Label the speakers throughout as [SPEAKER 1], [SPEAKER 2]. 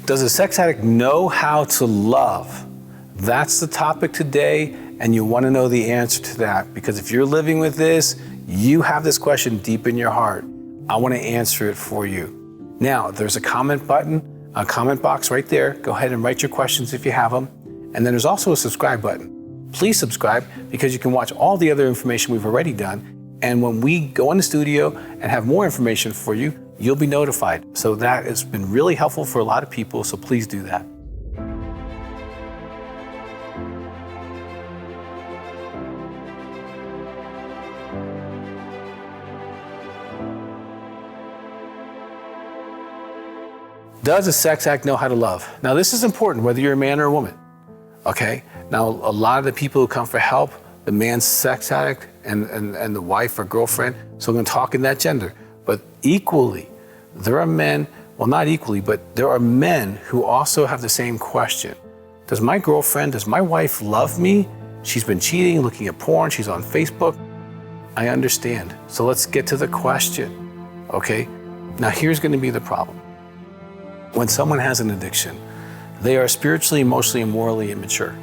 [SPEAKER 1] Does a sex addict know how to love? That's the topic today, and you want to know the answer to that, because if you're living with this, you have this question deep in your heart. I want to answer it for you. Now, there's a comment button, a comment box right there. Go ahead and write your questions if you have them. And then there's also a subscribe button. Please subscribe, because you can watch all the other information we've already done. And when we go in the studio and have more information for you, you'll be notified. So that has been really helpful for a lot of people, so please do that. Does a sex addict know how to love? Now, this is important, whether you're a man or a woman, okay? Now, a lot of the people who come for help, the man's sex addict and the wife or girlfriend, so I'm gonna talk in that gender. But equally, there are men, well, not equally, but there are men who also have the same question. Does my girlfriend, does my wife love me? She's been cheating, looking at porn, she's on Facebook. I understand. So let's get to the question, okay? Now, here's gonna be the problem. When someone has an addiction, they are spiritually, emotionally, and morally immature,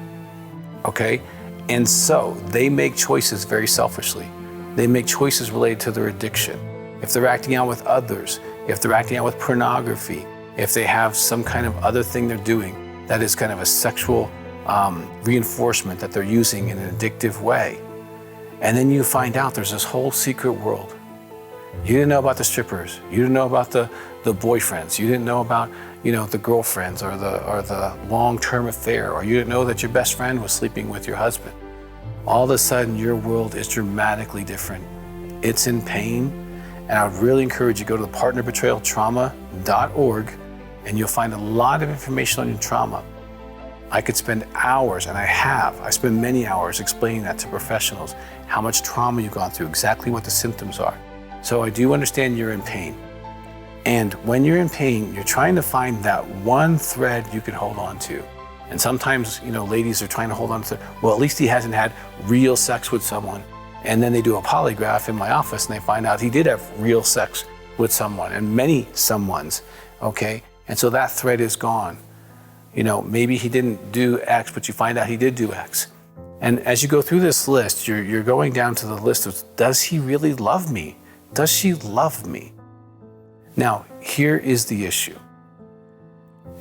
[SPEAKER 1] okay? And so they make choices very selfishly. They make choices related to their addiction. If they're acting out with others, if they're acting out with pornography, if they have some kind of other thing they're doing that is kind of a sexual reinforcement that they're using in an addictive way. And then you find out there's this whole secret world. You didn't know about the strippers. You didn't know about the boyfriends. You didn't know about, the girlfriends or the long-term affair, or you didn't know that your best friend was sleeping with your husband. All of a sudden, your world is dramatically different. It's in pain. And I would really encourage you to go to the partnerbetrayaltrauma.org, and you'll find a lot of information on your trauma. I could spend hours, and I spend many hours explaining that to professionals, how much trauma you've gone through, exactly what the symptoms are. So I do understand you're in pain. And when you're in pain, you're trying to find that one thread you can hold on to. And sometimes, ladies are trying to hold on to, well, at least he hasn't had real sex with someone. And then they do a polygraph in my office and they find out he did have real sex with someone, and many someones, okay? And so that thread is gone. Maybe he didn't do X, but you find out he did do X. And as you go through this list, you're going down to the list of, does he really love me? Does she love me? Now, here is the issue.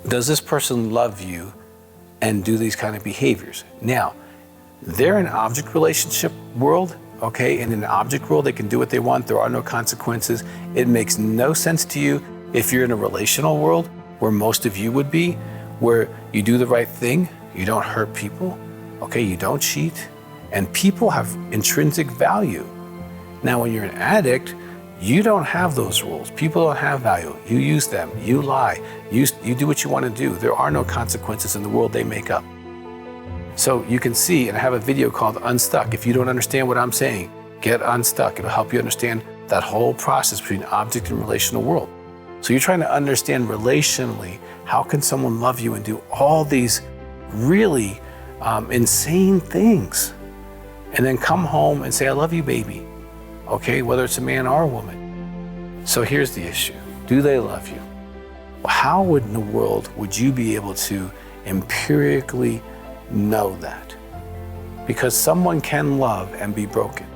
[SPEAKER 1] Does this person love you and do these kind of behaviors? Now, they're in an object relationship world, okay? And in an object world, they can do what they want. There are no consequences. It makes no sense to you if you're in a relational world where most of you would be, where you do the right thing, you don't hurt people, okay? You don't cheat, and people have intrinsic value. Now, when you're an addict, you don't have those rules. People don't have value. You use them, you lie, you do what you want to do. There are no consequences in the world they make up. So you can see, and I have a video called Unstuck. If you don't understand what I'm saying, get unstuck. It'll help you understand that whole process between object and relational world. So you're trying to understand relationally, how can someone love you and do all these really insane things, and then come home and say, I love you, baby. Okay, whether it's a man or a woman. So here's the issue. Do they love you? Well, how in the world would you be able to empirically know that? Because someone can love and be broken.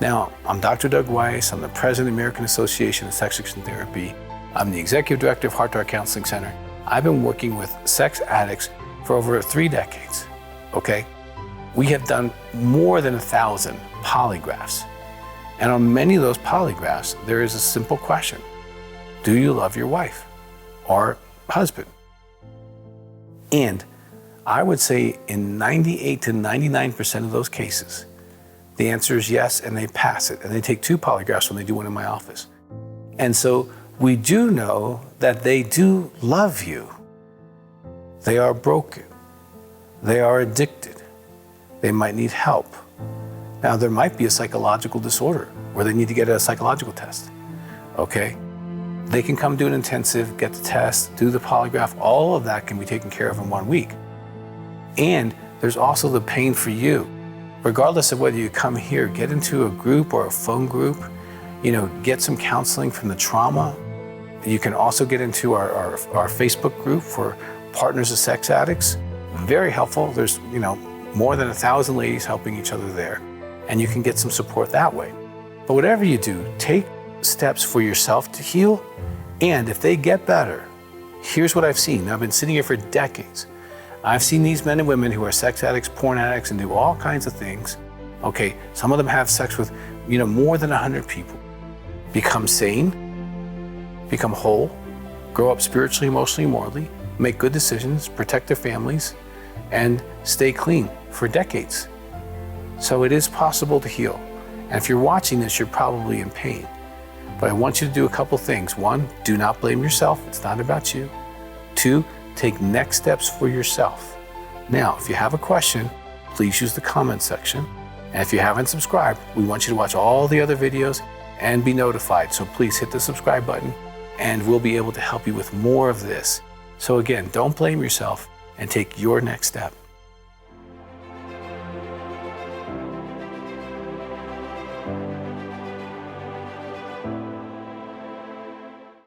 [SPEAKER 1] Now, I'm Dr. Doug Weiss. I'm the president of the American Association of Sex Addiction Therapy. I'm the executive director of Heart to Heart Counseling Center. I've been working with sex addicts for over 3 decades, okay? We have done more than 1,000 polygraphs. And on many of those polygraphs, there is a simple question. Do you love your wife or husband? And I would say in 98 to 99% of those cases, the answer is yes, and they pass it. And they take 2 polygraphs when they do one in my office. And so we do know that they do love you. They are broken. They are addicted. They might need help. Now, there might be a psychological disorder where they need to get a psychological test, okay? They can come do an intensive, get the test, do the polygraph. All of that can be taken care of in 1 week. And there's also the pain for you. Regardless of whether you come here, get into a group or a phone group, get some counseling from the trauma You can also get into our Facebook group for partners of sex addicts. Very helpful. There's, more than 1,000 ladies helping each other there. And you can get some support that way. But whatever you do, take steps for yourself to heal. And if they get better, here's what I've seen. I've been sitting here for decades. I've seen these men and women who are sex addicts, porn addicts, and do all kinds of things. Okay, some of them have sex with, more than 100 people. Become sane, become whole, grow up spiritually, emotionally, morally, make good decisions, protect their families, and stay clean for decades. So it is possible to heal. And if you're watching this, you're probably in pain. But I want you to do a couple things. 1, do not blame yourself. It's not about you. 2, take next steps for yourself. Now, if you have a question, please use the comment section. And if you haven't subscribed, we want you to watch all the other videos and be notified. So please hit the subscribe button and we'll be able to help you with more of this. So again, don't blame yourself and take your next step.